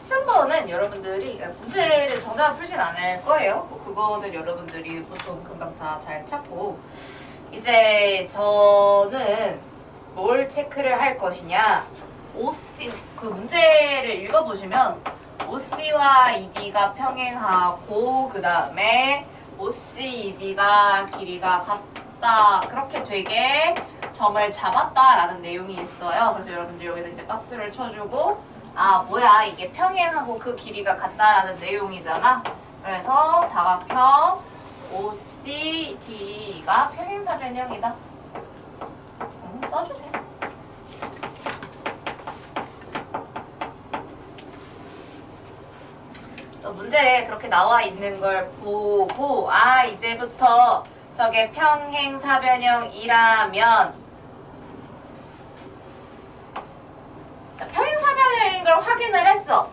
13번은 여러분들이 문제를 정답을 풀진 않을 거예요. 뭐 그거는 여러분들이 보통 금방 다 잘 찾고, 이제 저는 뭘 체크를 할 것이냐, OC, 그 문제를 읽어보시면 OC와 ED가 평행하고 그 다음에 OC, ED가 길이가 같다, 그렇게 되게 점을 잡았다라는 내용이 있어요. 그래서 여러분들 여기다 이제 박스를 쳐주고, 아 뭐야 이게 평행하고 그 길이가 같다라는 내용이잖아. 그래서 사각형 OCD가 평행사변형이다. 써주세요. 문제에 그렇게 나와 있는 걸 보고, 아 이제부터 저게 평행사변형이라면, 평행사변형인 걸 확인을 했어.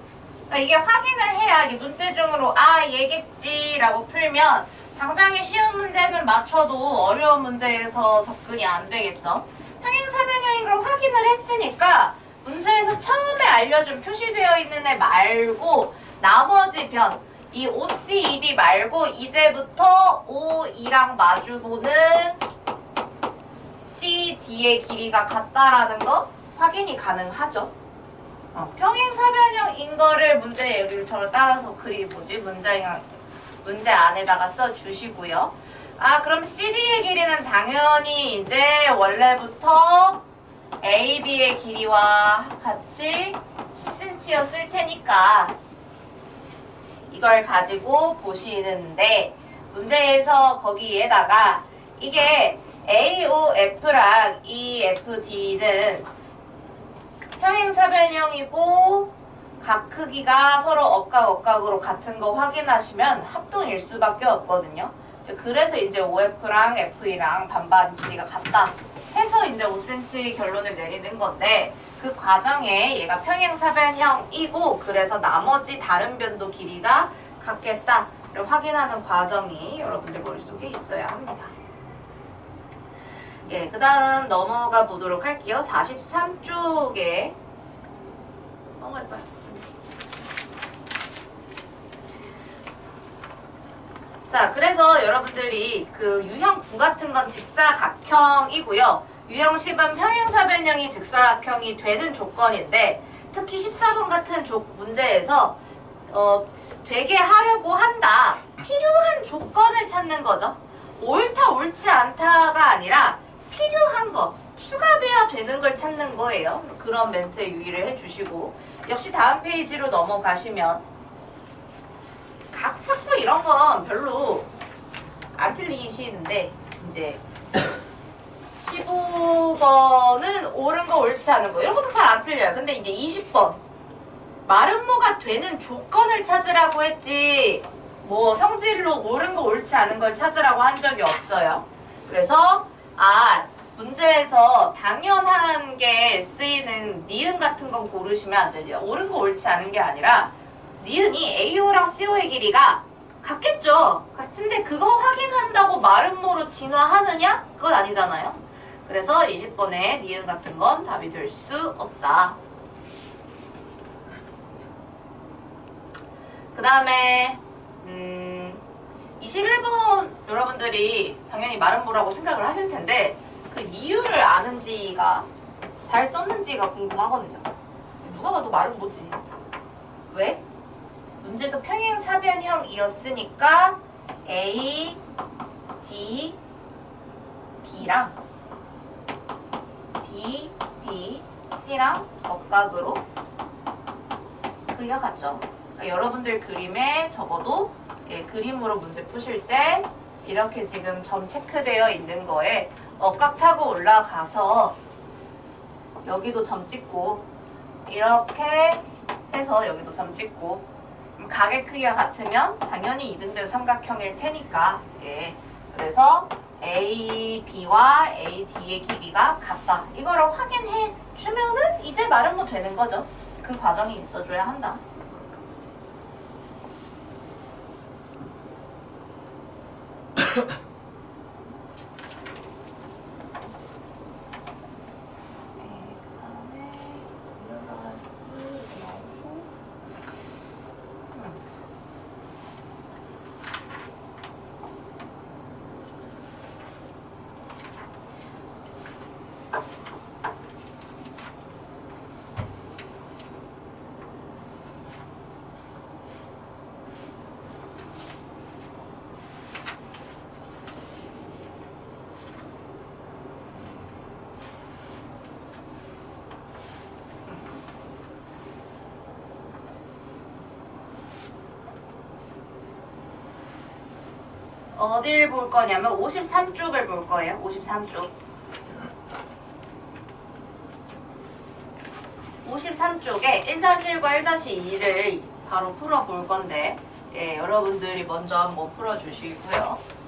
그러니까 이게 확인을 해야 이 문제중으로 아 얘겠지라고 풀면 당장에 쉬운 문제는 맞춰도 어려운 문제에서 접근이 안 되겠죠. 평행사변형인 걸 확인을 했으니까 문제에서 처음에 알려준 표시되어 있는 애 말고 나머지 변, 이 OCED 말고 이제부터 OE랑 마주보는 CD의 길이가 같다라는 거 확인이 가능하죠. 평행사변형인 거를 문제 예를 따라서 문제 안에다가 써주시고요. 아 그럼 CD의 길이는 당연히 이제 원래부터 AB의 길이와 같이 10cm였을 테니까 이걸 가지고 보시는데, 문제에서 거기에다가 이게 AOF랑 EFD는 평행사변형이고 각 크기가 서로 억각억각으로 같은 거 확인하시면 합동일 수밖에 없거든요. 그래서 이제 OF랑 FE랑 반반 길이가 같다 해서 이제 5cm 결론을 내리는 건데, 그 과정에 얘가 평행사변형이고 그래서 나머지 다른 변도 길이가 같겠다를 확인하는 과정이 여러분들 머릿속에 있어야 합니다. 예, 그 다음 넘어가 보도록 할게요. 43쪽에 넘어갈까요? 자, 그래서 여러분들이 그 유형 9 같은 건 직사각형이고요. 유형 10은 평행사변형이 직사각형이 되는 조건인데, 특히 14번 같은 문제에서 되게 하려고 한다. 필요한 조건을 찾는 거죠. 옳다 옳지 않다가 아니라 필요한 거, 추가돼야 되는 걸 찾는 거예요. 그런 멘트에 유의를 해주시고, 역시 다음 페이지로 넘어가시면 각 찾고 이런 건 별로 안 틀리시는데, 이제 15번은 옳은 거 옳지 않은 거 이런 것도 잘 안 틀려요. 근데 이제 20번 마름모가 되는 조건을 찾으라고 했지 뭐 성질로 옳은 거 옳지 않은 걸 찾으라고 한 적이 없어요. 그래서 문제에서 당연한 게 쓰이는 니은 같은 건 고르시면 안 돼요. 옳은 거 옳지 않은 게 아니라 니은이 AO랑 CO의 길이가 같겠죠. 같은데 그거 확인한다고 마름모로 진화하느냐? 그건 아니잖아요. 그래서 20번에 니은 같은 건 답이 될 수 없다. 그 다음에 21번 여러분들이 당연히 마름모라고 생각을 하실 텐데 그 이유를 아는지가 잘 썼는지가 궁금하거든요. 누가 봐도 마름모지. 왜? 문제에서 평행사변형이었으니까 A, D, B랑 D, B, C랑 억각으로 크기가 같죠. 그러니까 여러분들 그림에 적어도 그림으로 문제 푸실 때 이렇게 지금 점 체크되어 있는 거에 억각 타고 올라가서 여기도 점 찍고 이렇게 해서 여기도 점 찍고, 각의 크기가 같으면 당연히 이등변 삼각형일 테니까, 그래서 A, B와 A, D의 길이가 같다. 이거를 확인해 주면은 이제 마름모 되는 거죠. 그 과정이 있어줘야 한다. 어딜 볼 거냐면 53쪽을 볼 거예요. 53쪽. 53쪽에 1-1과 1-2를 바로 풀어볼 건데, 예, 여러분들이 먼저 한번 풀어주시고요.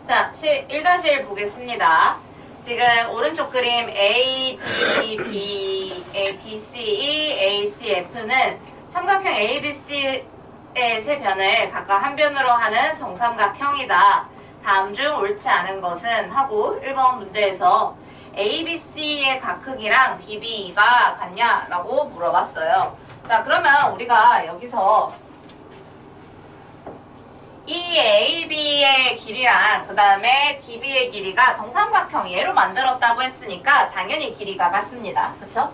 자, 1-1 보겠습니다. 지금 오른쪽 그림 A, D, B, A, B, C, E, A, C, F는 삼각형 A, B, C의 세 변을 각각 한 변으로 하는 정삼각형이다. 다음 중 옳지 않은 것은 하고 1번 문제에서 A, B, C의 각 크기랑 D, B, E가 같냐? 라고 물어봤어요. 자, 그러면 우리가 여기서 이 AB의 길이랑 그 다음에 DB의 길이가 정삼각형 얘로 만들었다고 했으니까 당연히 길이가 같습니다. 그쵸?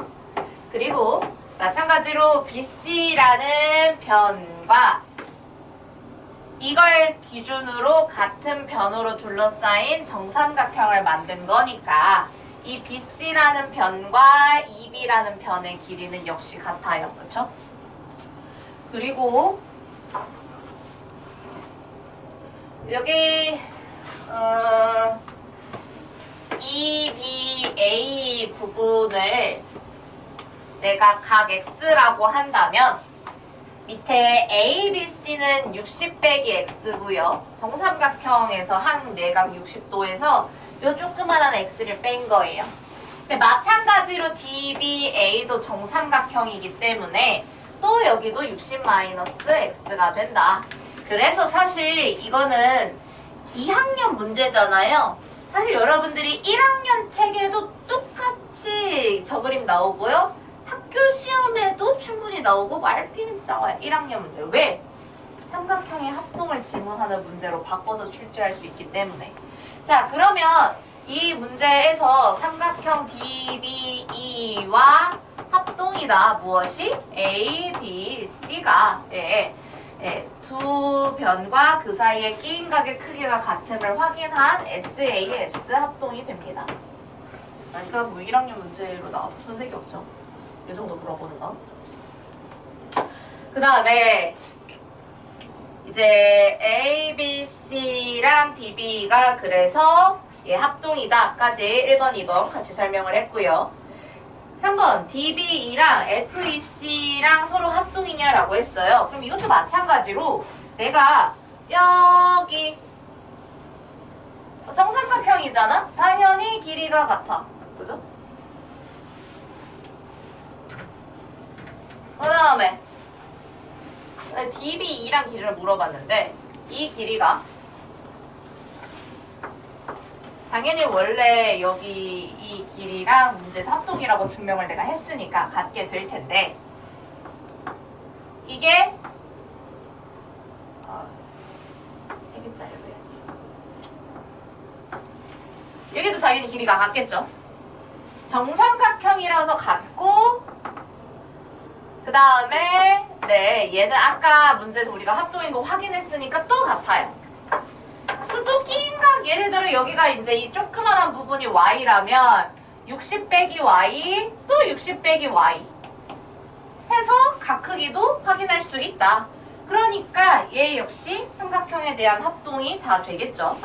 그리고 마찬가지로 BC라는 변과 이걸 기준으로 같은 변으로 둘러싸인 정삼각형을 만든 거니까 이 BC라는 변과 EB라는 변의 길이는 역시 같아요. 그쵸? 그리고 여기 EBA 부분을 내가 각 X라고 한다면 밑에 ABC는 60 빼기 X고요. 정삼각형에서 한 내각 60도에서 요 조그만한 X를 뺀 거예요. 근데 마찬가지로 DBA도 정삼각형이기 때문에 또 여기도 60 마이너스 X가 된다. 그래서 사실 이거는 2학년 문제잖아요. 사실 여러분들이 1학년 책에도 똑같이 저 그림 나오고요. 학교 시험에도 충분히 나오고 말필이 나와요. 1학년 문제. 왜? 삼각형의 합동을 질문하는 문제로 바꿔서 출제할 수 있기 때문에. 자, 그러면 이 문제에서 삼각형 DBE와 합동이다. 무엇이? A, B, C가 두 변과 그 사이의 끼인각의 크기가 같음을 확인한 SAS 합동이 됩니다. 그러니까 뭐 1학년 문제로 나와도 손색이 없죠. 이 정도 물어보는 거. 그 다음에 이제 A, B, C랑 DB가 그래서 얘 합동이다까지 1번, 2번 같이 설명을 했고요. 3번 DBE랑 FEC랑 서로 합동이냐라고 했어요. 그럼 이것도 마찬가지로 내가 여기 정삼각형이잖아? 당연히 길이가 같아. 그죠? 그 다음에 DBE랑 길이를 물어봤는데 이 길이가 당연히 원래 여기 이 길이랑 문제에서 합동이라고 증명을 내가 했으니까 같게 될 텐데 이게 3개짜리로 해야지. 여기도 당연히 길이가 같겠죠. 정삼각형이라서 같고 그 다음에 네 얘는 아까 문제에서 우리가 합동인 거 확인했으니까 또 같아요. 또 끼인각 예를 들어 여기가 이제 이 조그만한 부분이 y라면 60 빼기 y 또 60 빼기 y 해서 각 크기도 확인할 수 있다. 그러니까 얘 역시 삼각형에 대한 합동이 다 되겠죠.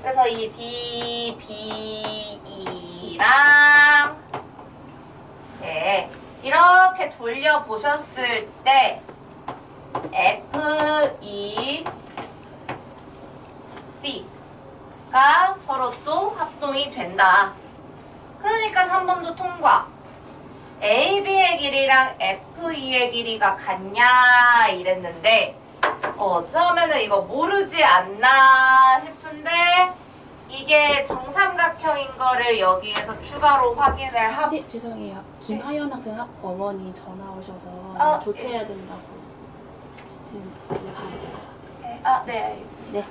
그래서 이 DBE랑 네, 이렇게 돌려보셨을 때 FEC가 서로 또 합동이 된다. 그러니까 3번도 통과. AB의 길이랑 FE의 길이가 같냐 이랬는데 처음에는 이거 모르지 않나 싶은데 이게 정삼각형인 거를 여기에서 추가로 확인을 하고 죄송해요. 김하연 학생 어머니 전화 오셔서 조퇴해야 된다고 지금 가요. 네 알겠습니다. 네.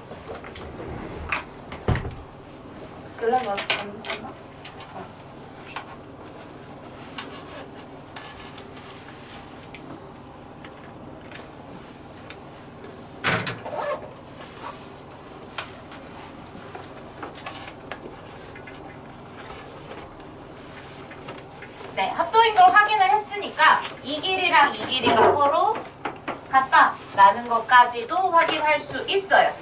연락이 왔나? 네, 합동인 걸 확인을 했으니까 이 길이랑 이 길이가 서로 같다라는 것까지도 확인할 수 있어요.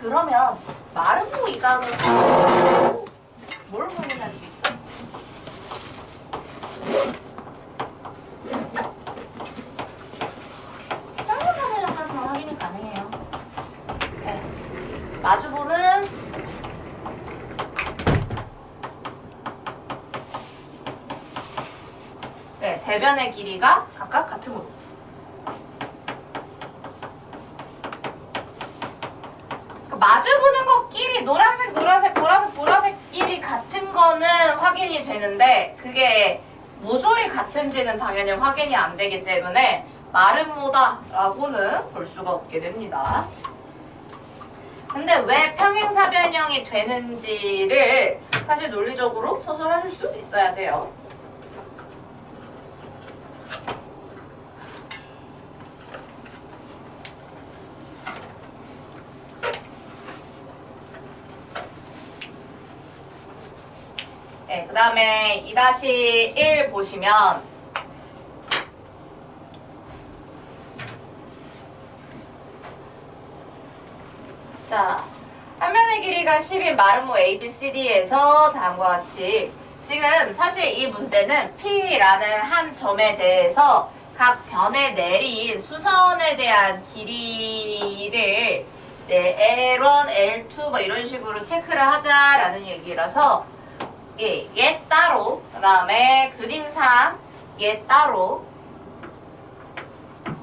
그러면 마름모 이강을 뭘 확인할 수 있어? 평행사변형까지만 확인이 가능해요. 네. 마주보는 네, 대변의 길이가 각각 같으므로. 마주보는 것끼리 노란색, 노란색, 보라색, 보라색끼리 같은 거는 확인이 되는데 그게 모조리 같은지는 당연히 확인이 안 되기 때문에 마름모다라고는 볼 수가 없게 됩니다. 근데 왜 평행사변형이 되는지를 사실 논리적으로 서술하실 수 있어야 돼요. 네, 그 다음에 2-1 보시면 자, 한면의 길이가 10인 마름모 ABCD에서 다음과 같이 지금 사실 이 문제는 P라는 한 점에 대해서 각 변에 내린 수선에 대한 길이를 네, L1, L2 뭐 이런 식으로 체크를 하자라는 얘기라서 얘 따로, 그 다음에 그림상 얘 따로, 그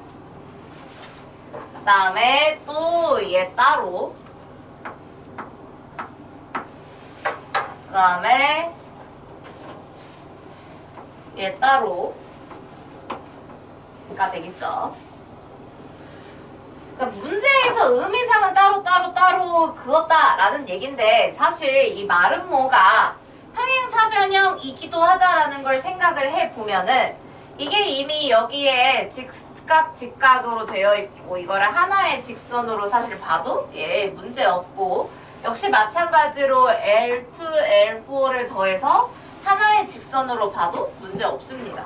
다음에 또 얘 따로, 그 다음에 얘 따로가 되겠죠. 그러니까 문제에서 의미상은 따로 그었다라는 얘긴데 사실 이 마름모가 평행사변형이기도 하다라는 걸 생각을 해보면은 이게 이미 여기에 직각으로 되어 있고 이거를 하나의 직선으로 사실 봐도 문제 없고 역시 마찬가지로 L2, L4를 더해서 하나의 직선으로 봐도 문제 없습니다.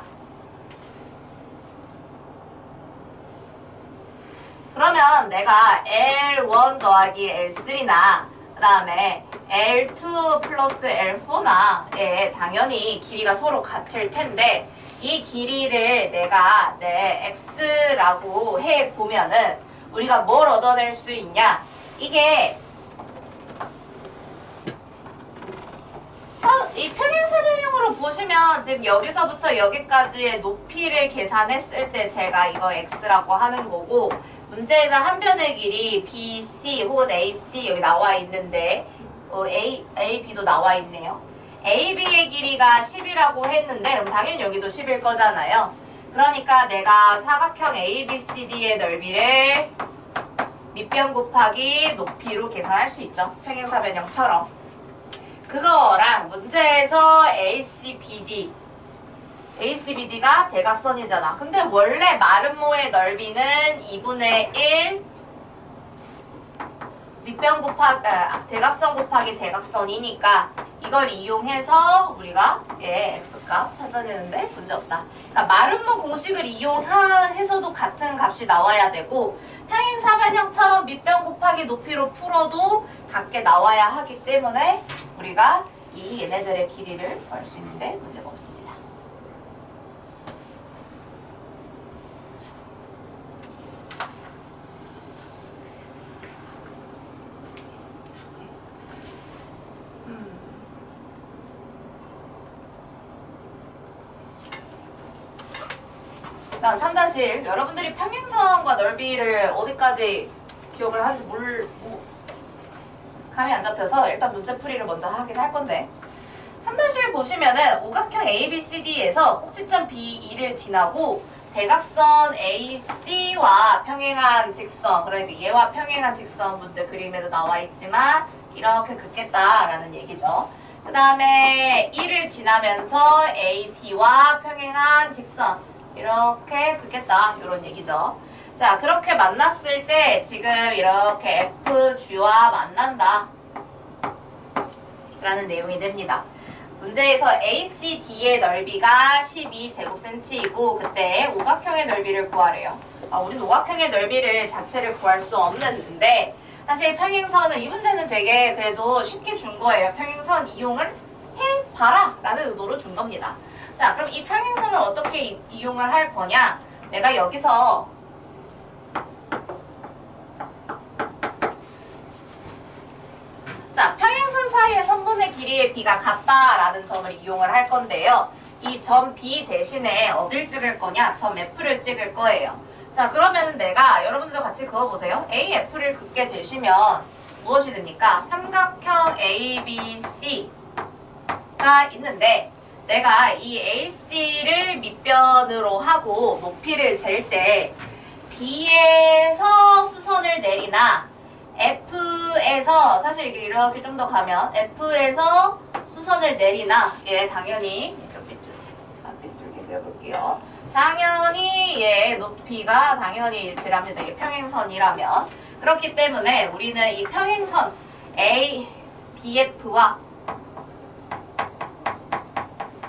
그러면 내가 L1 더하기 L3나 그 다음에 L2 플러스 L4나 당연히 길이가 서로 같을 텐데 이 길이를 내가 내 X라고 해보면은 우리가 뭘 얻어낼 수 있냐? 이게 이 평행사변형으로 보시면 지금 여기서부터 여기까지의 높이를 계산했을 때 제가 이거 X라고 하는 거고 문제에서 한 변의 길이 BC 혹은 AC 여기 나와 있는데 A, B도 나와 있네요. AB의 길이가 10이라고 했는데 그럼 당연히 여기도 10일 거잖아요. 그러니까 내가 사각형 ABCD의 넓이를 밑변 곱하기 높이로 계산할 수 있죠. 평행사변형처럼. 그거랑 문제에서 ACBD가 대각선이잖아. 근데 원래 마름모의 넓이는 2분의 1 밑변 곱하기 대각선 곱하기 대각선이니까 이걸 이용해서 우리가 x값 찾아내는데 문제없다. 그러니까 마름모 공식을 이용해서도 같은 값이 나와야 되고 평행사변형처럼 밑변 곱하기 높이로 풀어도 같게 나와야 하기 때문에 우리가 이 얘네들의 길이를 구할 수 있는데 문제가 없습니다. 다음 3-1 여러분들이 평행선과 넓이를 어디까지 기억을 하는지 감이 안 잡혀서 일단 문제풀이를 먼저 하긴 할 건데 3-1 보시면은 오각형 ABCD에서 꼭지점 B2를 지나고 대각선 AC와 평행한 직선 그러니까 얘와 평행한 직선 문제 그림에도 나와 있지만 이렇게 긋겠다라는 얘기죠. 그 다음에 1을 지나면서 AD와 평행한 직선 이렇게 긋겠다 이런 얘기죠. 자 그렇게 만났을 때 지금 이렇게 FG와 만난다 라는 내용이 됩니다. 문제에서 ACD의 넓이가 12제곱cm이고 그때 오각형의 넓이를 구하래요. 우린 오각형의 넓이를 자체를 구할 수 없는데 사실 평행선은 이 문제는 되게 그래도 쉽게 준 거예요. 평행선 이용을 해봐라 라는 의도로 준 겁니다. 자 그럼 이 평행선을 어떻게 이용을 할 거냐. 내가 여기서 자 평행선 사이의 선분의 길이의 B가 같다라는 점을 이용을 할 건데요. 이 점 B 대신에 어딜 찍을 거냐? 점 F를 찍을 거예요. 자 그러면 내가 여러분들도 같이 그어보세요. AF를 긋게 되시면 무엇이 됩니까? 삼각형 ABC가 있는데 내가 이 AC를 밑변으로 하고 높이를 잴 때 B에서 수선을 내리나 F에서 사실 이게 이렇게 좀 더 가면 F에서 수선을 내리나 당연히 빗줄기 그려볼게요. 당연히 높이가 당연히 일치를 합니다. 이게 평행선이라면 그렇기 때문에 우리는 이 평행선 BF와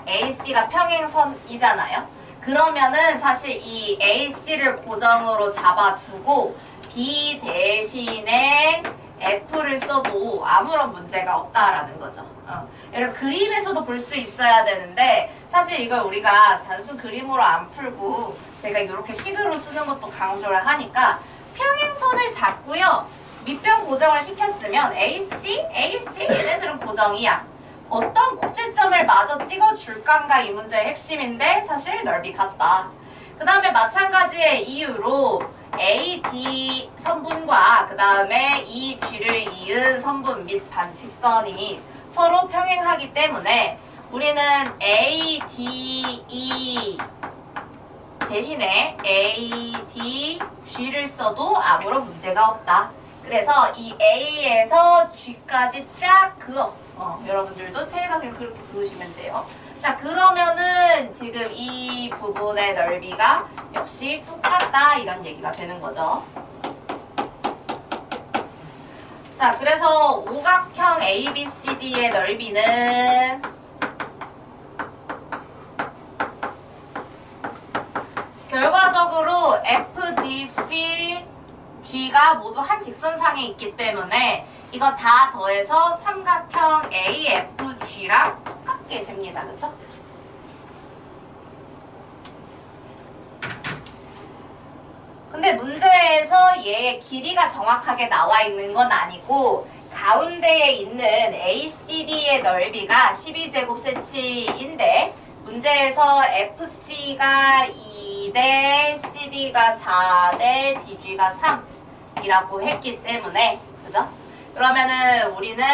AC가 평행선이잖아요. 그러면은 사실 이 AC를 고정으로 잡아두고 B 대신에 F를 써도 아무런 문제가 없다라는 거죠. 이렇게 그림에서도 볼 수 있어야 되는데 사실 이걸 우리가 단순 그림으로 안 풀고 제가 이렇게 식으로 쓰는 것도 강조를 하니까 평행선을 잡고요. 밑변 고정을 시켰으면 AC 얘네들은 고정이야. 어떤 꼭지점을 마저 찍어줄까가 이 문제의 핵심인데 사실 넓이 같다. 그 다음에 마찬가지의 이유로 AD 선분과 그 다음에 이 G를 이은 선분 및 반직선이 서로 평행하기 때문에 우리는 ADE 대신에 ADG를 써도 아무런 문제가 없다. 그래서 이 A에서 G까지 쫙 그어. 여러분들도 책에다 그렇게 그으시면 돼요. 자 그러면은 지금 이 부분의 넓이가 역시 똑같다 이런 얘기가 되는 거죠. 자 자, 그래서 오각형 ABCD의 넓이는 결과적으로 FDC, G가 모두 한 직선상에 있기 때문에 이거 다 더해서 삼각형 AFG랑 같게 됩니다. 그쵸? 근데 문제에서 얘의 길이가 정확하게 나와 있는 건 아니고 가운데에 있는 ACD의 넓이가 12제곱cm인데 문제에서 FC가 2대 CD가 4대 DG가 3이라고 했기 때문에 그죠? 그러면은 우리는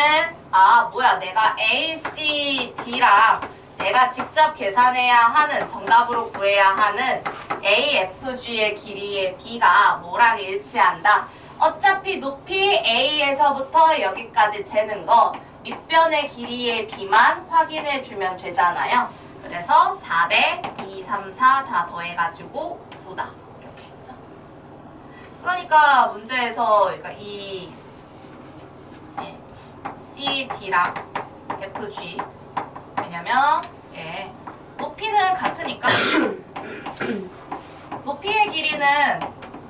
내가 ACD랑 내가 직접 계산해야 하는 정답으로 구해야 하는 AFG의 길이의 B가 뭐랑 일치한다. 어차피 높이 A에서부터 여기까지 재는 거 밑변의 길이의 B만 확인해 주면 되잖아요. 그래서 4대 2, 3, 4 다 더해가지고 9다. 이렇게 했죠. 그러니까 문제에서 이 CD랑 FG 왜냐면 높이는 같으니까 높이의 길이는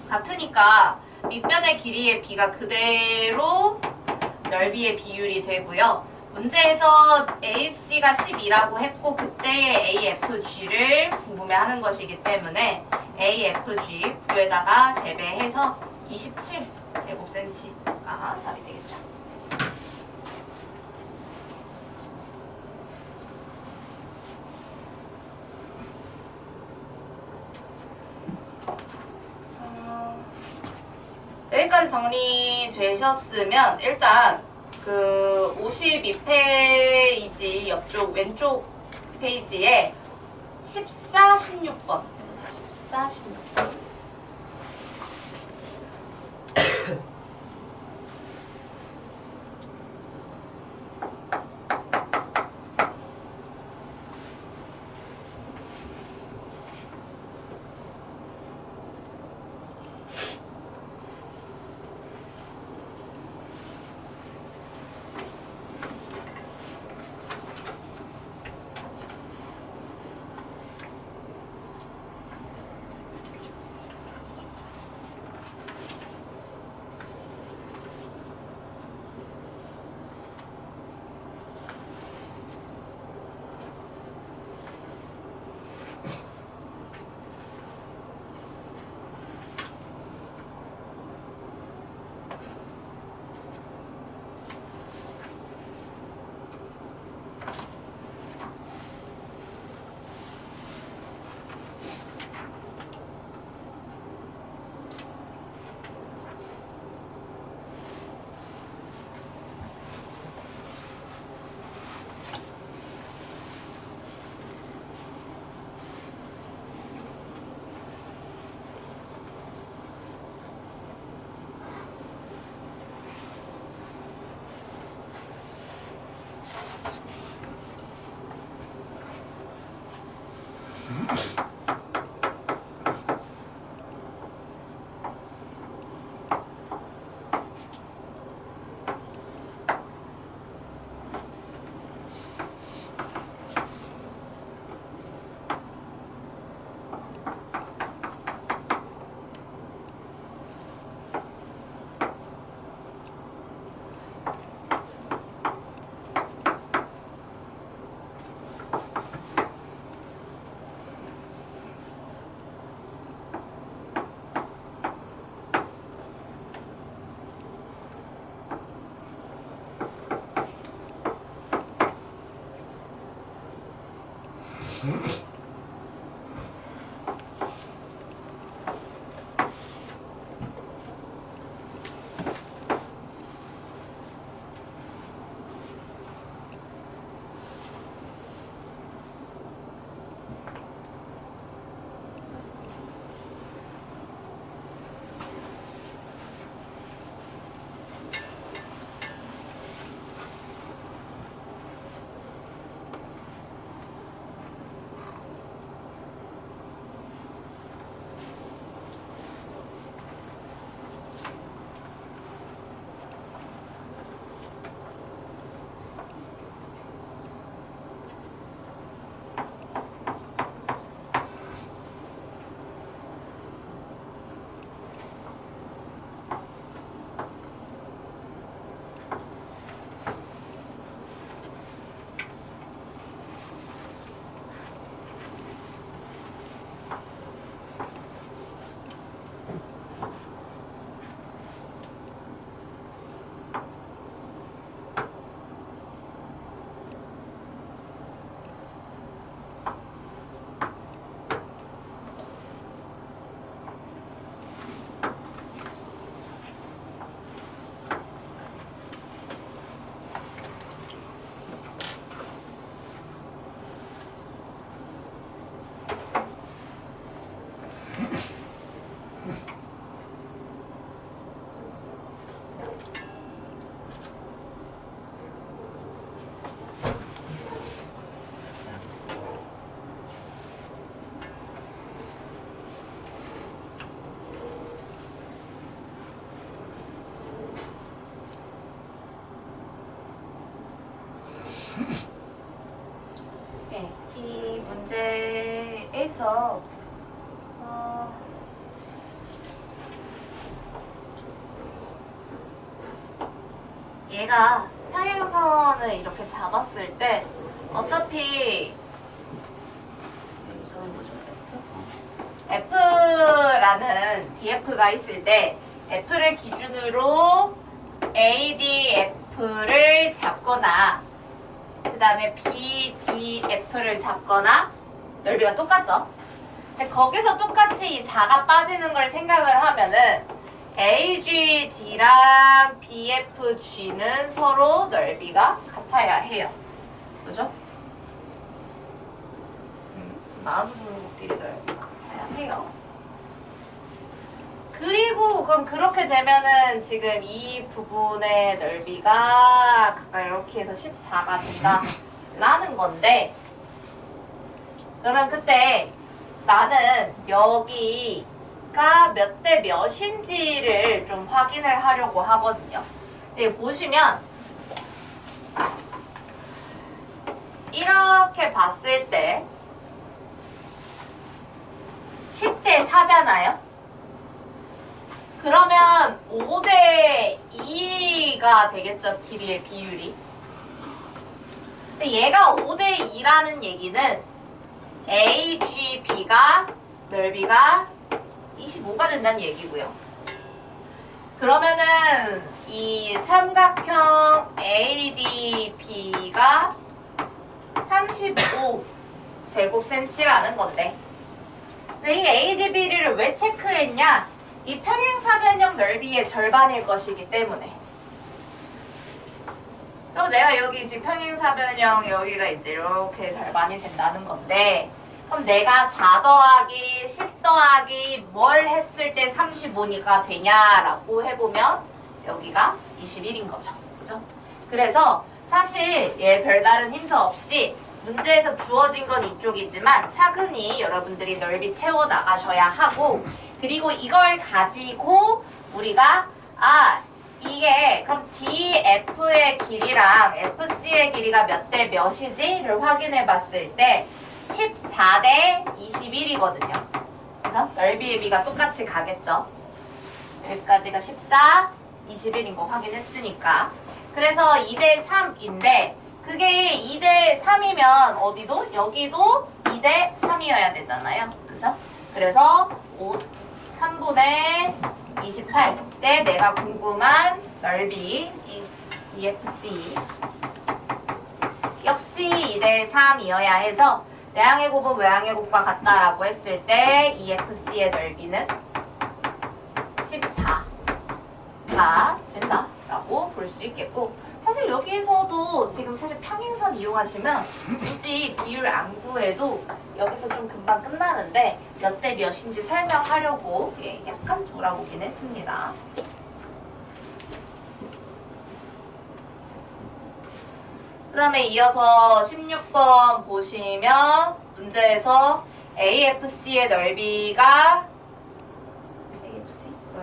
같으니까 밑변의 길이의 B가 그대로 넓이의 비율이 되고요. 문제에서 AC가 12라고 했고 그때의 AFG를 궁금해하는 것이기 때문에 AFG 9에다가 3배 해서 27제곱cm가 답이 되겠죠. 여기까지 정리되셨으면 일단 그 52페이지 옆쪽 왼쪽 페이지에 14, 16번 14, 16번 내가 평행선을 이렇게 잡았을 때 어차피 F라는 DF가 있을 때 F를 기준으로 ADF를 잡거나 그 다음에 BDF를 잡거나 넓이가 똑같죠? 근데 거기서 똑같이 이 4가 빠지는 걸 생각을 하면은 AGD랑 BFG는 서로 넓이가 같아야 해요. 그죠? 나눠주는 것끼리 넓이가 같아야 해요. 그리고 그럼 그렇게 되면은 지금 이 부분의 넓이가 각각 이렇게 해서 14가 된다 라는 건데, 그러면 그때 나는 여기가 몇 대 몇인지를 좀 확인을 하려고 하거든요. 근데 보시면 이렇게 봤을 때 10대 4잖아요. 그러면 5대 2가 되겠죠, 길이의 비율이. 근데 얘가 5대 2라는 얘기는 AGB가 넓이가 25가 된다는 얘기고요. 그러면은 이 삼각형 ADB가 35 제곱센치라는 건데, 근데 이 ADB를 왜 체크했냐? 이 평행사변형 넓이의 절반일 것이기 때문에. 그럼 내가 여기 지금 평행사변형 여기가 이제 이렇게 절반이 된다는 건데, 그럼 내가 4 더하기 10 더하기 뭘 했을 때 35니까 되냐라고 해보면 여기가 21인 거죠. 그죠? 그래서 사실 얘 별다른 힌트 없이 문제에서 주어진 건 이쪽이지만 차근히 여러분들이 넓이 채워 나가셔야 하고, 그리고 이걸 가지고 우리가 이게 그럼 DF의 길이랑 FC의 길이가 몇 대 몇이지를 확인해 봤을 때 14대 21이거든요. 그래서 넓이의 비가 똑같이 가겠죠. 여기까지가 14, 21인 거 확인했으니까. 그래서 2대 3인데 그게 2대 3이면 어디도? 여기도 2대 3이어야 되잖아요. 그죠? 그래서 3분의 28 때 내가 궁금한 넓이 EFC 역시 2대 3이어야 해서 내항의 곱은 외항의 곱과 같다라고 했을 때 EFC의 넓이는 14가 된다라고 볼 수 있겠고, 사실 여기에서도 지금 사실 평행선 이용하시면 굳이 비율 안 구해도 여기서 좀 금방 끝나는데 몇 대 몇인지 설명하려고 약간 돌아보긴 했습니다. 그 다음에 이어서 16번 보시면 문제에서 AFC의 넓이가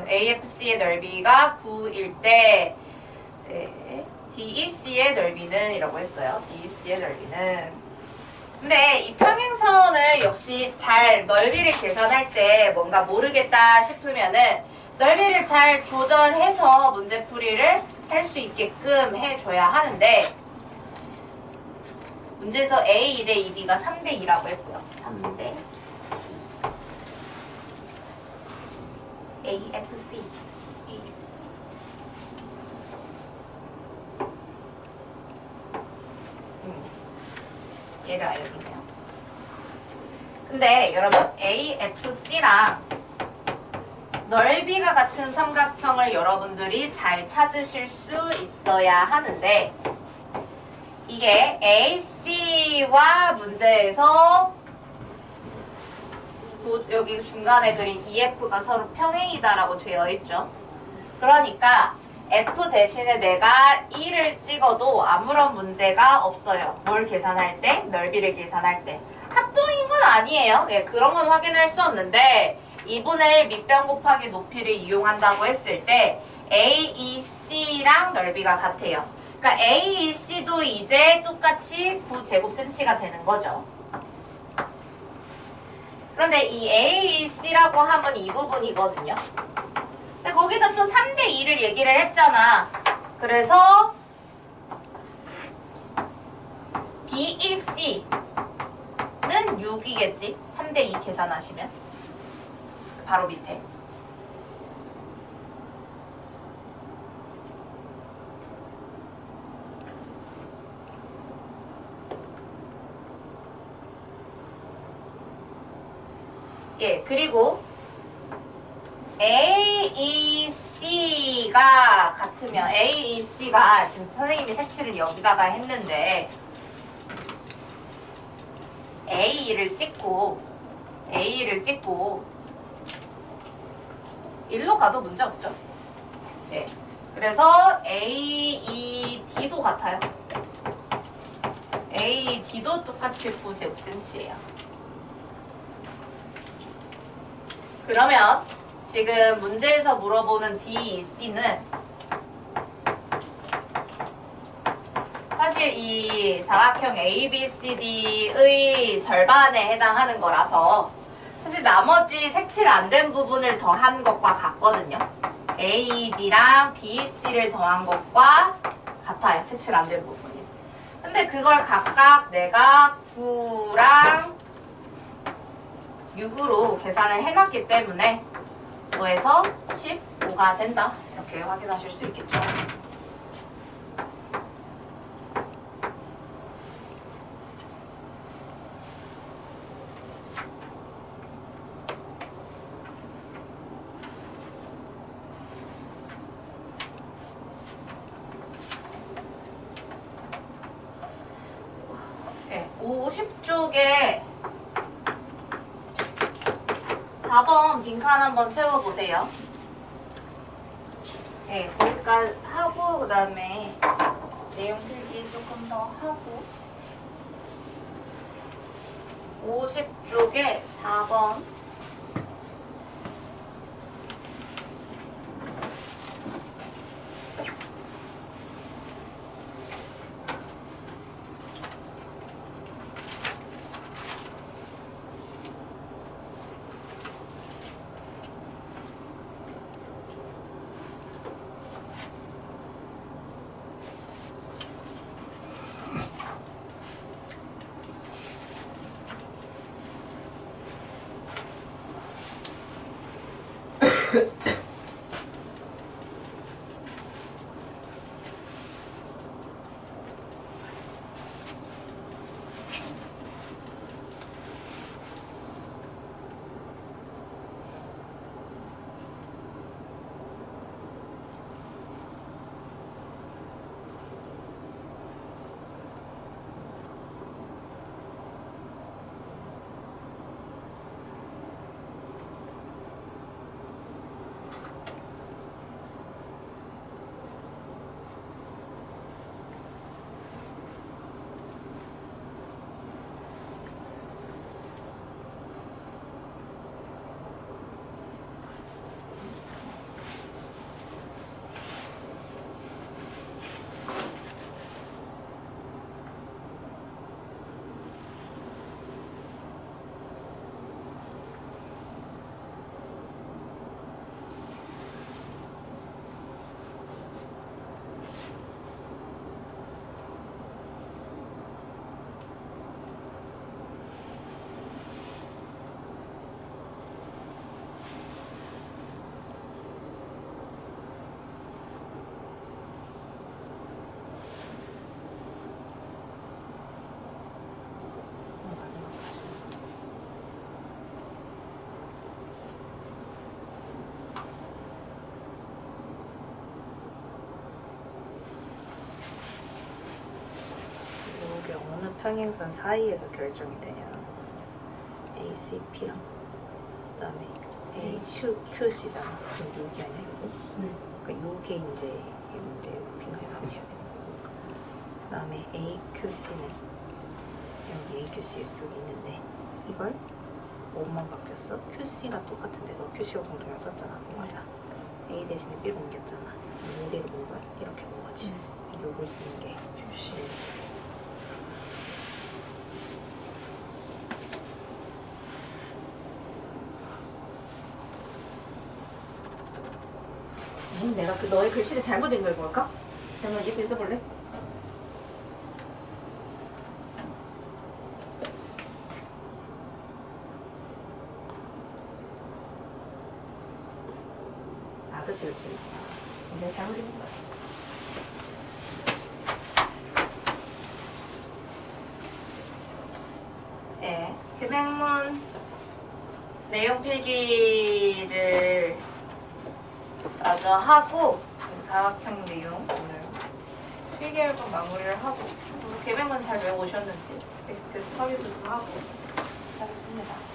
AFC의 넓이가 9일 때 DEC의 넓이는 이라고 했어요. DEC의 넓이는. 근데 이 평행선을 역시 잘 넓이를 계산할 때 뭔가 모르겠다 싶으면은 넓이를 잘 조절해서 문제풀이를 할 수 있게끔 해줘야 하는데, 문제에서 A 2대 2B가 3대 2라고 했고요. 3대 AFC 얘를 알려주네요. 근데 여러분 AFC랑 넓이가 같은 삼각형을 여러분들이 잘 찾으실 수 있어야 하는데, 이게 AC와 문제에서 여기 중간에 그린 EF가 서로 평행이다라고 되어 있죠. 그러니까 F 대신에 내가 1을 찍어도 아무런 문제가 없어요. 뭘 계산할 때? 넓이를 계산할 때. 합동인 건 아니에요. 그런 건 확인할 수 없는데 2분의 1 밑변 곱하기 높이를 이용한다고 했을 때 AEC랑 넓이가 같아요. 그러니까 AEC도 이제 똑같이 9제곱cm가 되는 거죠. 그런데 이 AEC라고 하면 이 부분이거든요. 근데 거기다 또 3대 2를 얘기를 했잖아. 그래서 BEC는 6이겠지? 3대2 계산하시면 바로 밑에. 예, 그리고 AEC가 같으면 AEC가 지금 선생님이 색칠을 여기다가 했는데 A를 찍고 일로 가도 문제 없죠. 예, 그래서 AED도 같아요. AED도 똑같이 9제곱센치예요. 그러면 지금 문제에서 물어보는 DEC는 사실 이 사각형 ABCD의 절반에 해당하는 거라서 사실 나머지 색칠 안 된 부분을 더한 것과 같거든요. AED랑 BEC를 더한 것과 같아요. 색칠 안 된 부분이. 근데 그걸 각각 내가 9랑 6으로 계산을 해놨기 때문에 5에서 15가 된다. 이렇게 확인하실 수 있겠죠. 네, 50쪽에 4번 빈칸 한번 채워보세요. 네, 거기까지 하고 그 다음에 내용 필기 조금 더 하고 50쪽에 4번 이게 어느 평행선 사이에서 결정이 되냐는 거잖아. ACP랑 그다음에 AQC잖아. 그럼 여기 아니야 이거? 그러니까 요게 이제 빈칸에 답이 돼야 되는 거고. 그다음에 AQC는 여기 AQC 여기 있는데 이걸 5만 바뀌었어. QC가 똑같은데 너 QC가 공통을 썼잖아. 맞아. A 대신에 B로 옮겼잖아. 모델을 본 거야? 이렇게 본 거지. 요걸 쓰는 게 QC. 내가 그 너의 글씨를 잘못 읽은 걸까? 잠깐만 옆에 써볼래? 그치 그치. 내가 잘못 읽은 거야. 네, 금행문 내용 필기를 마저 하고 사각형 내용 오늘 필기하고 마무리를 하고 계획문 잘 외워오셨는지 테스트 확인도 좀 하고 하겠습니다.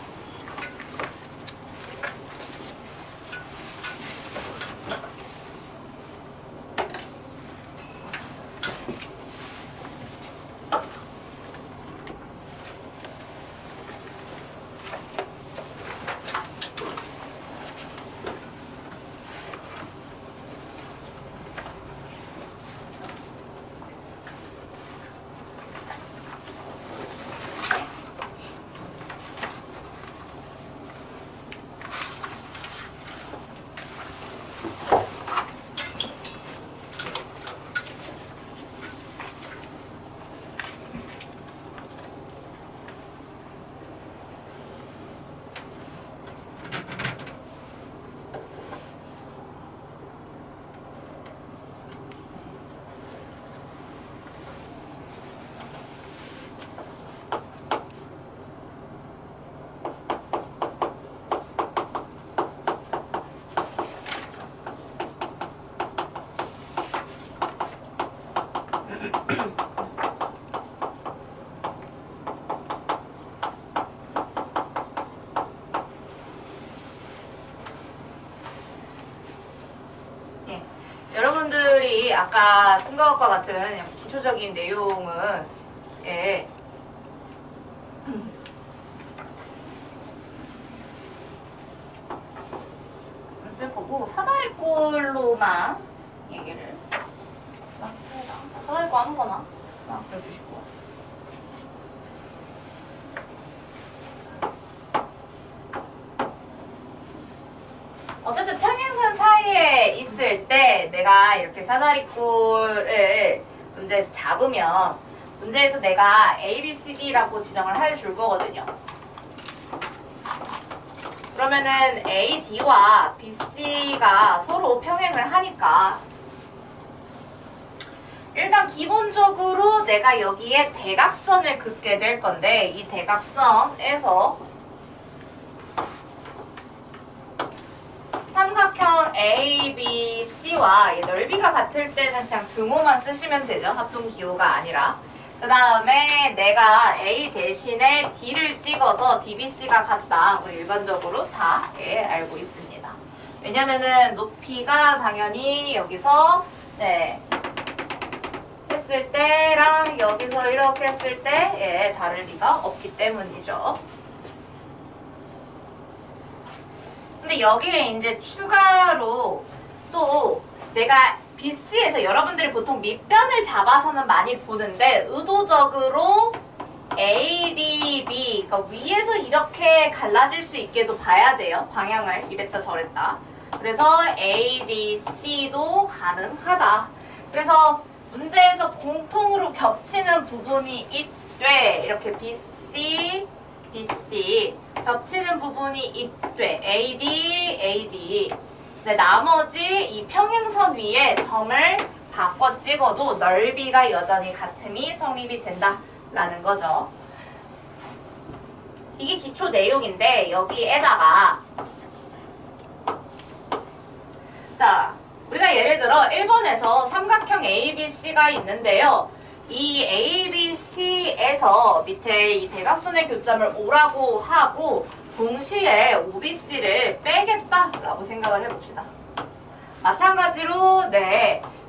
여러분들이 아까 쓴 것과 같은 기초적인 내용은 쓸 거고 사다리꼴로만 얘기를 하겠습니다. 사다리꼴 아무거나 그려주시고 어쨌든 평행선 사이에 있을 때 내가 이렇게 사다리꼴을 문제에서 잡으면 문제에서 내가 A, B, C, D라고 지정을 해줄 거거든요. 그러면은 A, D와 B, C가 서로 평행을 하니까 일단 기본적으로 내가 여기에 대각선을 긋게 될 건데 이 대각선에서 삼각형 A, B, C와 넓이가 같을 때는 그냥 등호만 쓰시면 되죠. 합동기호가 아니라. 그 다음에 내가 A 대신에 D를 찍어서 DBC가 같다. 우리 일반적으로 다 알고 있습니다. 왜냐면은 높이가 당연히 여기서 했을 때랑 여기서 이렇게 했을 때 다를 리가 없기 때문이죠. 근데 여기에 이제 추가로 또 내가 BC에서 여러분들이 보통 밑변을 잡아서는 많이 보는데 의도적으로 ADB 그러니까 위에서 이렇게 갈라질 수 있게도 봐야 돼요. 방향을 이랬다 저랬다. 그래서 ADC도 가능하다. 그래서 문제에서 공통으로 겹치는 부분이 있되 이렇게 BC, BC 겹치는 부분이 있되 AD, AD 근데 나머지 이 평행선 위에 점을 바꿔 찍어도 넓이가 여전히 같음이 성립이 된다라는 거죠. 이게 기초 내용인데 여기에다가 자 우리가 예를 들어 1번에서 삼각형 ABC가 있는데요. 이 ABC에서 밑에 이 대각선의 교점을 O라고 하고 동시에 OBC를 빼겠다라고 생각을 해봅시다. 마찬가지로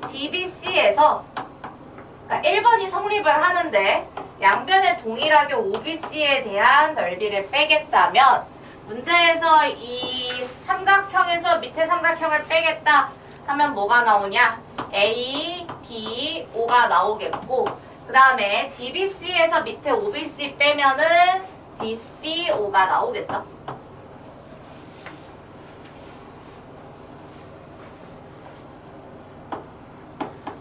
DBC에서 그러니까 1번이 성립을 하는데 양변에 동일하게 OBC에 대한 넓이를 빼겠다면 문제에서 이 삼각형에서 밑에 삼각형을 빼겠다 하면 뭐가 나오냐? A, B, O가 나오겠고 그 다음에 DBC에서 밑에 OBC 빼면은 DC, O가 나오겠죠.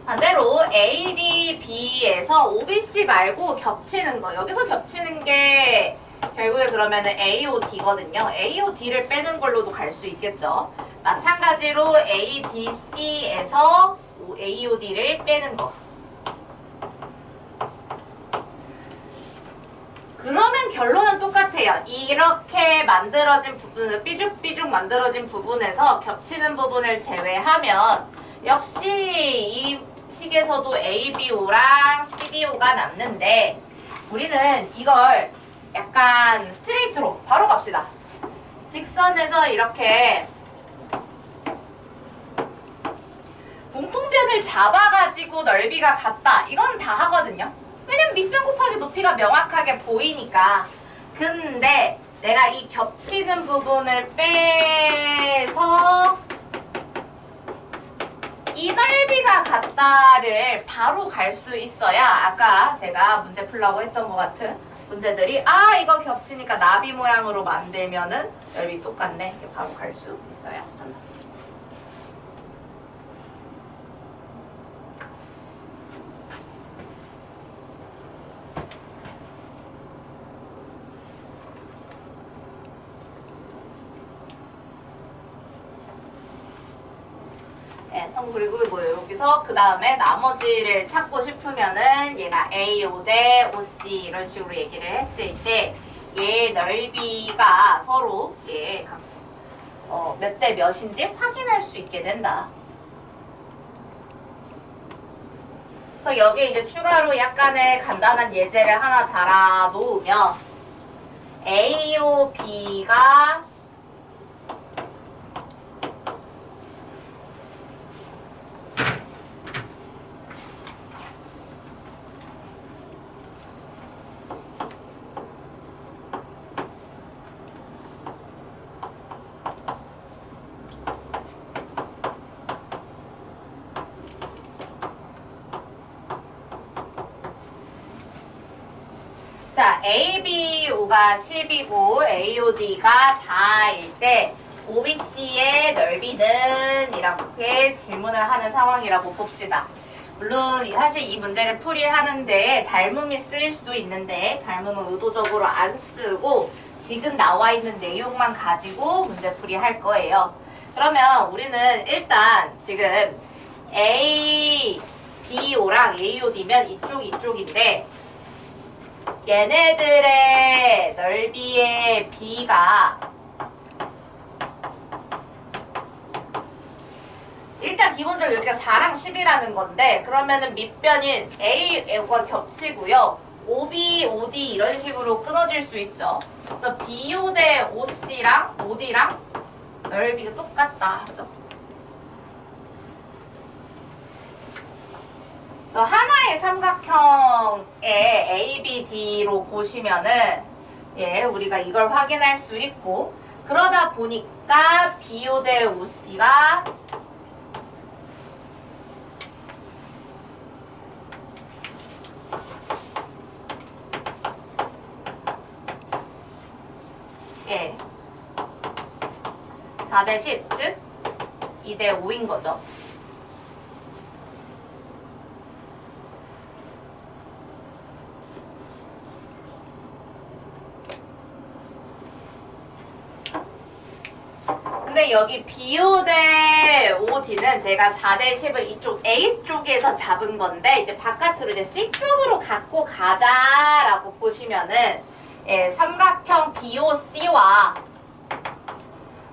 반대로 AD, B에서 OBC 말고 겹치는 거 여기서 겹치는 게 결국에 그러면은 AOD거든요. AOD를 빼는 걸로도 갈 수 있겠죠. 마찬가지로 ADC에서 AOD를 빼는 거. 그러면 결론은 똑같아요. 이렇게 만들어진 부분, 삐죽삐죽 만들어진 부분에서 겹치는 부분을 제외하면 역시 이 식에서도 ABO랑 CDO가 남는데 우리는 이걸 약간 스트레이트로 바로 갑시다. 직선에서 이렇게 공통변을 잡아가지고 넓이가 같다. 이건 다 하거든요. 왜냐면 밑변 곱하기 높이가 명확하게 보이니까. 근데 내가 이 겹치는 부분을 빼서 이 넓이가 같다를 바로 갈 수 있어야 아까 제가 문제 풀라고 했던 것 같은 문제들이 아 이거 겹치니까 나비 모양으로 만들면은 넓이 똑같네. 이렇게 바로 갈 수 있어야 한다. 그리고 뭐 여기서 그 다음에 나머지를 찾고 싶으면은 얘가 AO 대 OC 이런 식으로 얘기를 했을 때 얘 넓이가 서로 얘 몇 대 몇인지 확인할 수 있게 된다. 그래서 여기에 이제 추가로 약간의 간단한 예제를 하나 달아 놓으면 AOB가 자, ABO가 10이고 AOD가 4일 때 OBC의 넓이는 이렇게 질문을 하는 상황이라고 봅시다. 물론 사실 이 문제를 풀이하는데 닮음이 쓰일 수도 있는데 닮음은 의도적으로 안 쓰고 지금 나와 있는 내용만 가지고 문제 풀이할 거예요. 그러면 우리는 일단 지금 ABO랑 AOD면 이쪽인데 얘네들의 넓이의 B가 일단 기본적으로 여기가 4랑 10이라는 건데 그러면은 밑변인 A과 겹치고요. OB, OD 이런 식으로 끊어질 수 있죠. 그래서 BO 대 OC랑 OD랑 넓이가 똑같다 하죠. 그래서 하나의 삼각형의 ABD로 보시면은 예, 우리가 이걸 확인할 수 있고 그러다 보니까 BO 대 OC가 예, 4대 10, 즉 2대 5인 거죠. 근데 여기 BO 대 OD는 제가 4대 10을 이쪽 A쪽에서 잡은 건데 이제 바깥으로 이제 C쪽으로 갖고 가자라고 보시면은 예, 삼각형 BOC와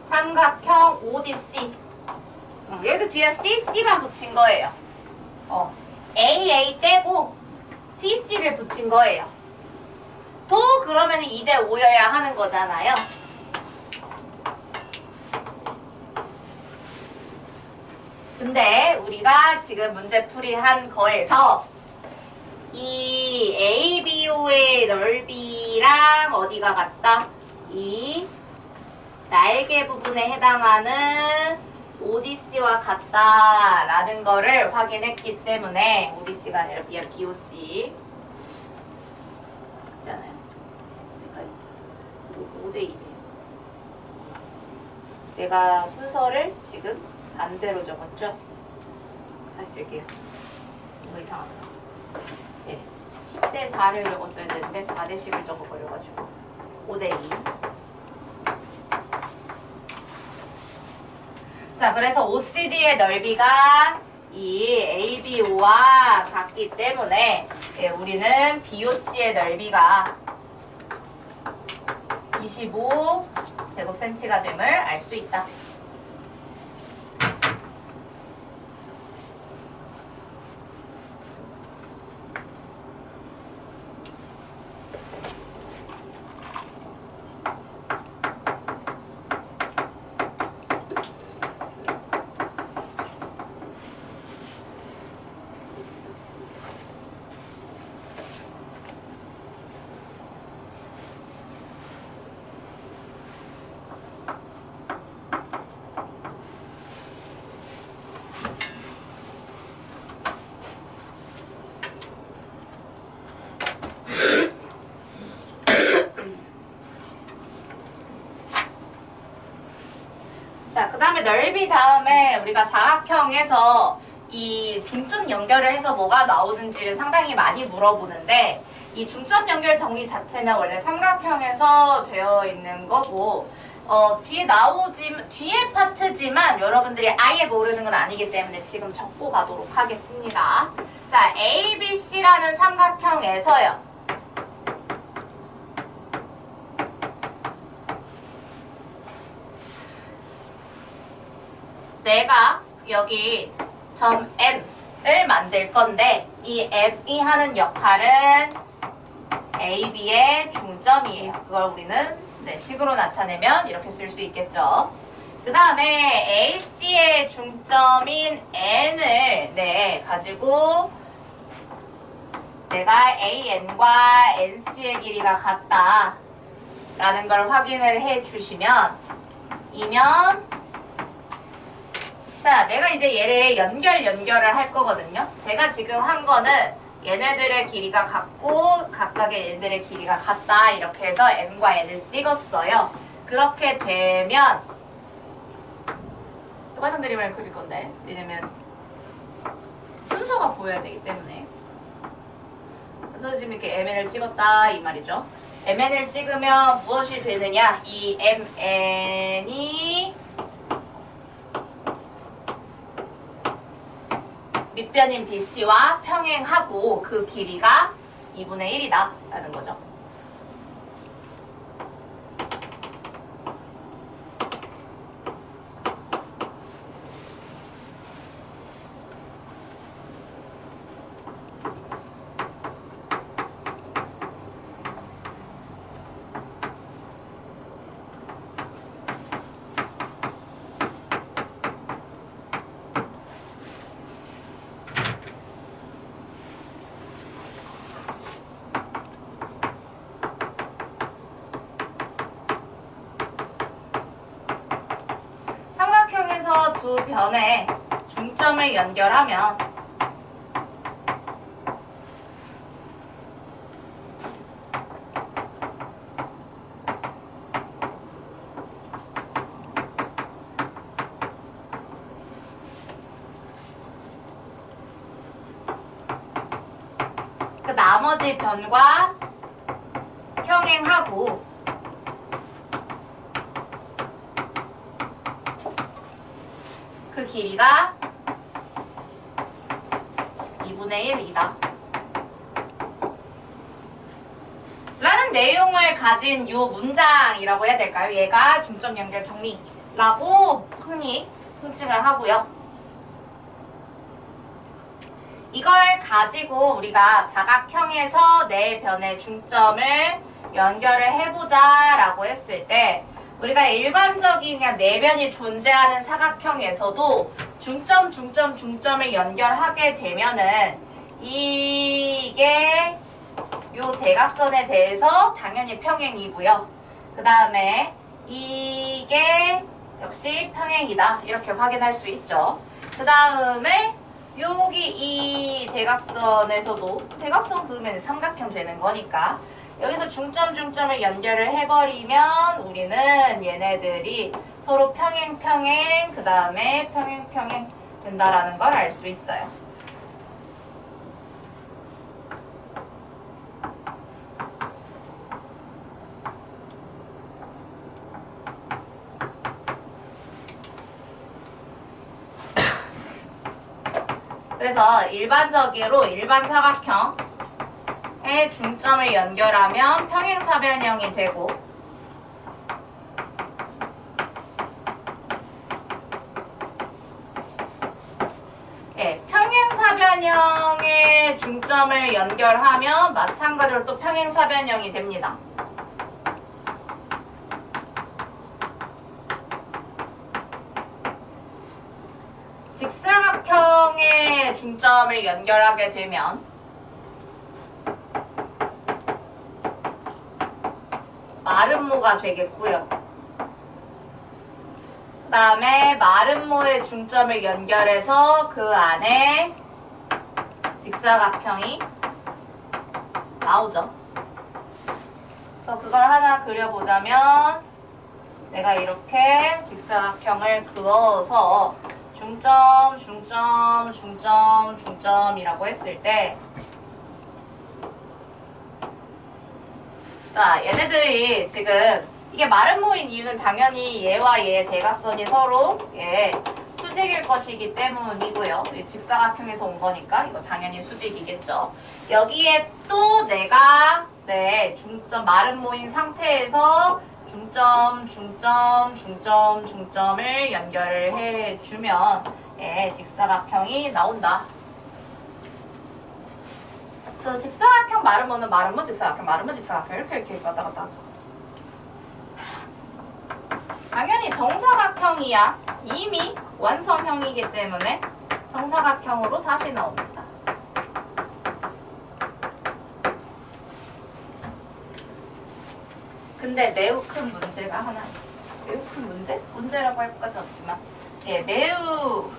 삼각형 ODC 여기도 뒤에 CC만 붙인 거예요. AA 떼고 CC를 붙인 거예요. 또 그러면 2대 5여야 하는 거잖아요. 근데 우리가 지금 문제풀이한 거에서 이 ABO의 넓이랑 어디가 같다? 이 날개 부분에 해당하는 ODC와 같다라는 거를 확인했기 때문에 ODC가 아니라 BOC 그잖아요. 5대2네요. 내가 순서를 지금 반대로 적었죠? 다시 쓸게요. 이거 이상하다. 네. 10대 4를 적었어야 되는데 4대 10을 적어버려가지고 5대2. 자, 그래서 OCD의 넓이가 이 ABO와 같기 때문에 우리는 BOC의 넓이가 25 제곱센치가 됨을 알 수 있다. 자, 그 다음에 넓이 다음에 우리가 사각형에서 이 중점 연결을 해서 뭐가 나오는지를 상당히 많이 물어보는데, 이 중점 연결 정리 자체는 원래 삼각형에서 되어 있는 거고, 뒤에 파트지만 여러분들이 아예 모르는 건 아니기 때문에 지금 적고 가도록 하겠습니다. 자, ABC라는 삼각형에서요. 내가 여기 점 M을 만들 건데 이 M이 하는 역할은 AB의 중점이에요. 그걸 우리는 식으로 나타내면 이렇게 쓸 수 있겠죠. 그 다음에 AC의 중점인 N을 가지고 내가 AN과 NC의 길이가 같다 라는 걸 확인을 해 주시면 자, 내가 이제 얘를 연결을 할 거거든요. 제가 지금 한 거는 얘네들의 길이가 같고 각각의 얘네들의 길이가 같다 이렇게 해서 M과 N을 찍었어요. 그렇게 되면 똑같은 그림을 그릴 건데, 왜냐면 순서가 보여야 되기 때문에. 그래서 지금 이렇게 MN을 찍었다 이 말이죠. MN을 찍으면 무엇이 되느냐, 이 MN이 밑변인 BC와 평행하고 그 길이가 2분의 1이다 라는 거죠. 두 변에 중점을 연결하면 그 나머지 변과 평행하고 그 길이가 2분의 1이다 라는 내용을 가진 요 문장이라고 해야 될까요? 얘가 중점 연결 정리라고 흔히 통칭을 하고요. 이걸 가지고 우리가 사각형에서 네 변의 중점을 연결을 해보자 라고 했을 때, 우리가 일반적인 그냥 네 변이 존재하는 사각형에서도 중점을 연결하게 되면은 이게 요 대각선에 대해서 당연히 평행이고요. 그 다음에 이게 역시 평행이다 이렇게 확인할 수 있죠. 그 다음에 여기 이 대각선에서도 대각선 그으면 삼각형 되는 거니까 여기서 중점을 연결을 해버리면 우리는 얘네들이 서로 평행 그 다음에 평행 된다라는 걸 알 수 있어요. 그래서 일반적으로 일반 사각형의 중점을 연결하면 평행사변형이 되고 평행사변형의 중점을 연결하면 마찬가지로 또 평행사변형이 됩니다. 직사각형의 중점을 연결하게 되면 마름모가 되겠고요. 그 다음에 마름모의 중점을 연결해서 그 안에 직사각형이 나오죠. 그래서 그걸 하나 그려보자면 내가 이렇게 직사각형을 그어서 중점, 중점, 중점, 중점이라고 했을 때 자, 얘네들이 지금 이게 마름모인 이유는 당연히 얘와 얘의 대각선이 서로 수직일 것이기 때문이고요. 직사각형에서 온 거니까 이거 당연히 수직이겠죠. 여기에 또 내가 중점 마름모인 상태에서 중점, 중점, 중점, 중점을 연결을 해주면 직사각형이 나온다. 그래서 직사각형 마름모는 마름모 직사각형 마름모 직사각형 이렇게 왔다 갔다 하죠. 당연히 정사각형이야. 이미 완성형이기 때문에 정사각형으로 다시 나옵니다. 근데 매우 큰 문제가 하나 있어. 매우 큰 문제? 문제라고 할 것은 없지만 매우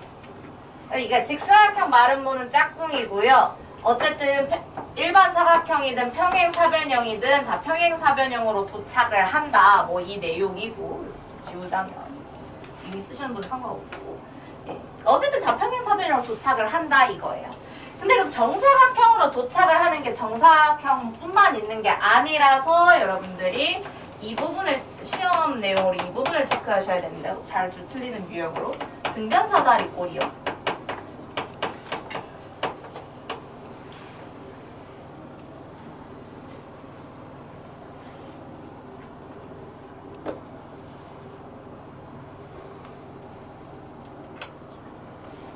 그러니까 직사각형 마름모는 짝꿍이고요. 어쨌든 일반 사각형이든 평행사변형이든 다 평행사변형으로 도착을 한다. 뭐 이 내용이고 지우자면 이미 쓰시는 분 상관없고 어쨌든 다 평행사변형으로 도착을 한다 이거예요. 근데 그럼 정사각형으로 도착을 하는 게 정사각형뿐만 있는 게 아니라서 여러분들이 이 부분을 시험 내용으로 이 부분을 체크하셔야 되는데 자주 틀리는 유형으로 등변사다리꼴이요.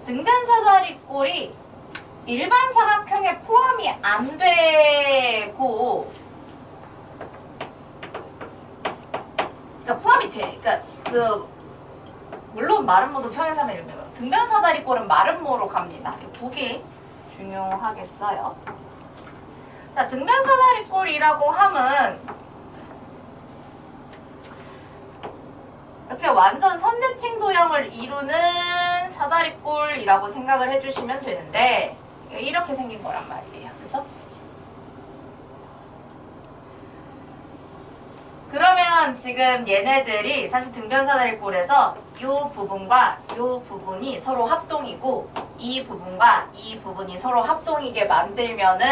등변사다리꼴이 일반 사각형에 포함이 안 되고 그러니까 포함이 돼. 그러니까 물론 마름모도 평행사변형이에요. 등변사다리꼴은 마름모로 갑니다. 그게 중요하겠어요. 자, 등변사다리꼴이라고 함은 이렇게 완전 선대칭 도형을 이루는 사다리꼴이라고 생각을 해주시면 되는데 이렇게 생긴 거란 말이에요. 그쵸? 그러면 지금 얘네들이 사실 등변사다리꼴에서 이 부분과 이 부분이 서로 합동이고 이 부분과 이 부분이 서로 합동이게 만들면은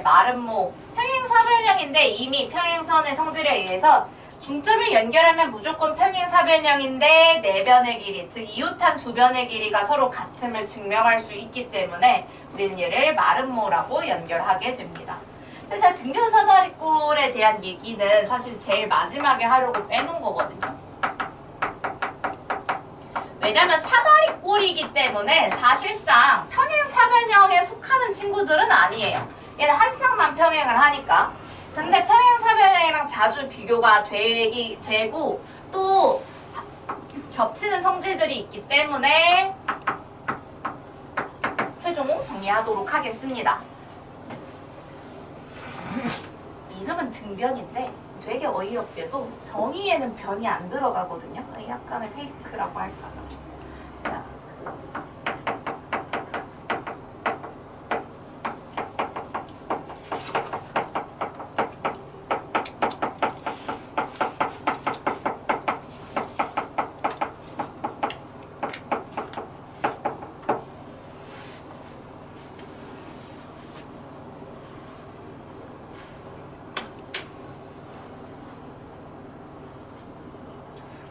마름모 평행사변형인데 이미 평행선의 성질에 의해서 중점을 연결하면 무조건 평행사변형인데 네 변의 길이, 즉 이웃한 두 변의 길이가 서로 같음을 증명할 수 있기 때문에 우리는 얘를 마름모라고 연결하게 됩니다. 근데 제가 등변사다리꼴에 대한 얘기는 사실 제일 마지막에 하려고 빼놓은 거거든요. 왜냐면 사다리꼴이기 때문에 사실상 평행사변형에 속하는 친구들은 아니에요. 얘는 한 쌍만 평행을 하니까. 근데 평행사변형이랑 자주 비교가 되고 또 겹치는 성질들이 있기 때문에 최종 정리하도록 하겠습니다. 이름은 등변인데 되게 어이없게도 정의에는 변이 안 들어가거든요. 약간의 페이크라고 할까나.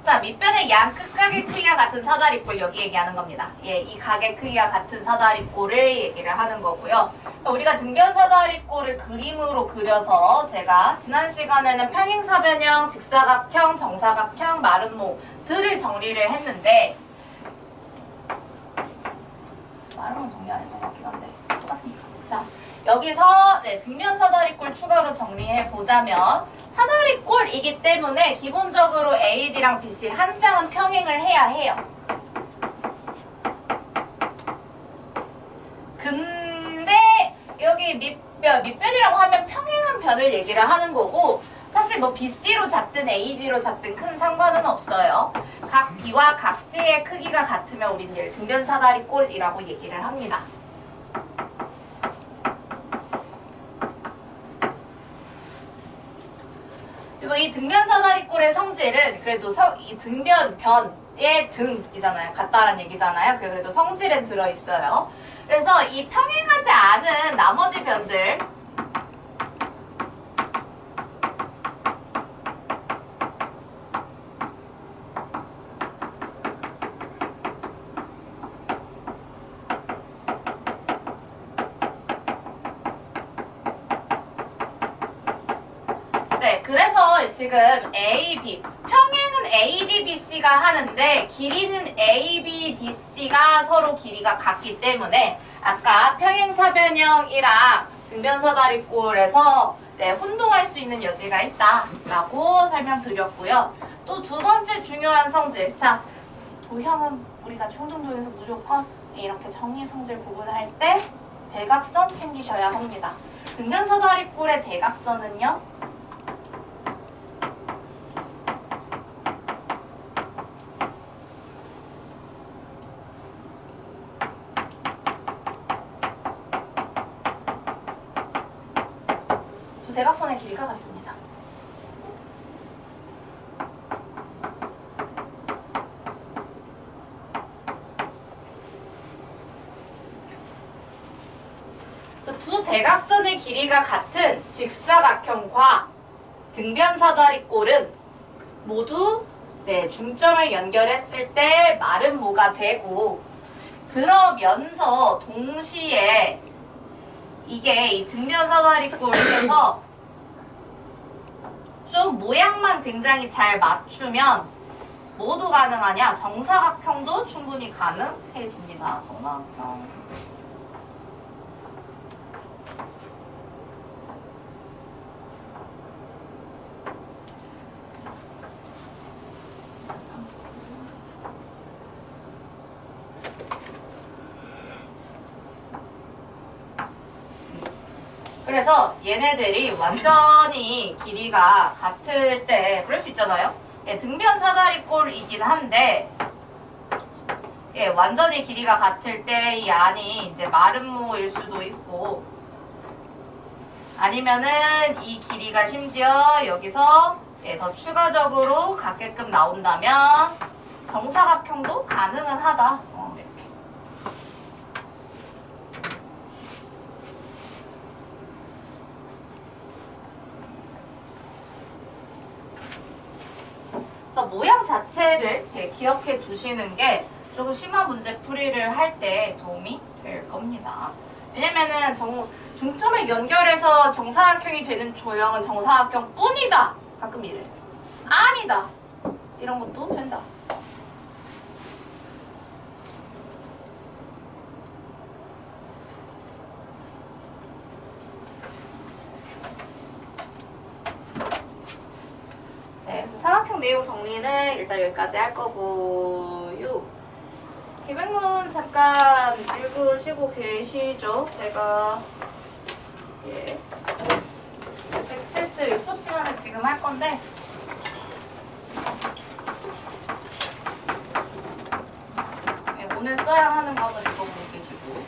자, 밑변의 양 끝각의 크기가 같은 사다리꼴 여기 얘기하는 겁니다. 예, 이 각의 크기가 같은 사다리꼴을 얘기를 하는 거고요. 우리가 등변 사다리꼴을 그림으로 그려서 제가 지난 시간에는 평행사변형, 직사각형, 정사각형, 마름모들을 정리를 했는데 마름모 정리 안 했던 것 같긴 한데 똑같으니까. 자, 여기서 등변 사다리꼴 추가로 정리해 보자면 사다리꼴이기 때문에 기본적으로 AD랑 BC 한 쌍은 평행을 해야 해요. 근데 여기 밑변이라고 하면 평행한 변을 얘기를 하는 거고 사실 뭐 BC로 잡든 AD로 잡든 큰 상관은 없어요. 각 B와 각 C의 크기가 같으면 우리는 얘를 등변 사다리꼴이라고 얘기를 합니다. 그리고 이 등변 사다리꼴의 성질은 그래도 이 등변, 변의 등이잖아요. 같다라는 얘기잖아요. 그래도 성질은 들어있어요. 그래서 이 평행하지 않은 나머지 변들 그래서 지금 AB, 평행은 AD, BC가 하는데 길이는 AB, DC가 서로 길이가 같기 때문에 아까 평행사변형이랑 등변사다리꼴에서 혼동할 수 있는 여지가 있다라고 설명드렸고요. 또 두 번째 중요한 성질, 자 도형은 우리가 충동도형에서 무조건 이렇게 정의성질 구분할 때 대각선 챙기셔야 합니다. 등변사다리꼴의 대각선은요, 대각선의 길이가 같습니다. 두 대각선의 길이가 같은 직사각형과 등변사다리꼴은 모두 중점을 연결했을 때 마름모가 되고 그러면서 동시에 이게 이 등변사다리꼴에서 좀 모양만 굉장히 잘 맞추면 뭐도 가능하냐? 정사각형도 충분히 가능해집니다. 정사각형. 그래서 얘네들이 완전히 길이가 같을 때 그럴 수 있잖아요. 예, 등변 사다리꼴이긴 한데 예, 완전히 길이가 같을 때 이 안이 이제 마름모일 수도 있고 아니면은 이 길이가 심지어 여기서 더 추가적으로 같게끔 나온다면 정사각형도 가능은 하다. 이렇게. 그래서 모양 자체를 기억해 두시는 게 조금 심한 문제 풀이를 할 때 도움이 될 겁니다. 왜냐면은 중점을 연결해서 정사각형이 되는 조형은 정사각형 뿐이다. 가끔 이래. 아니다. 이런 것도 된다. 네, 그래서 사각형 내용 정리는 일단 여기까지 할 거고요. 기백문 잠깐 읽으시고 계시죠? 제가 텍스트 테스트를 수업 시간에 지금 할 건데 오늘 써야 하는 거 한번 읽어보고 계시고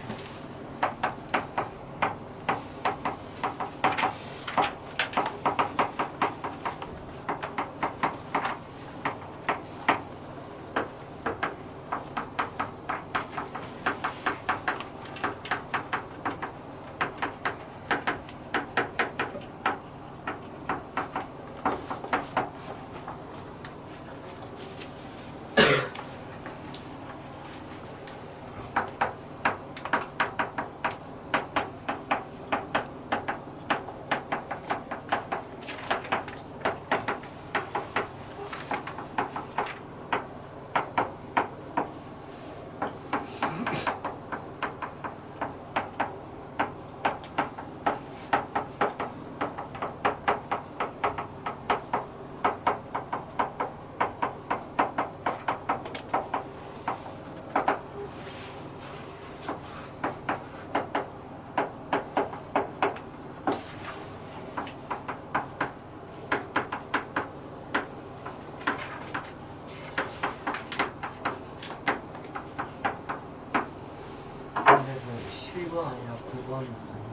9번 아닐까요?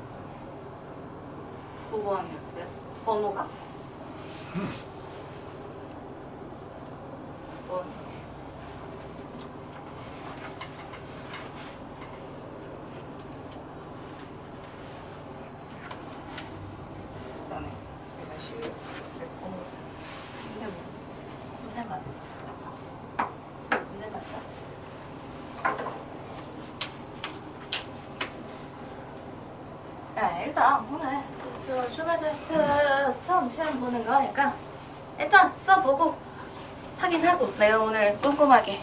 9번이었어요? 번호가? 9번. 그다음에 내가 쉬우 번호 문제 맞아. 문제 맞죠? 야, 일단 오늘 주말 테스트 처음 시험 보는 거니까 일단 써보고 확인하고 내가 오늘 꼼꼼하게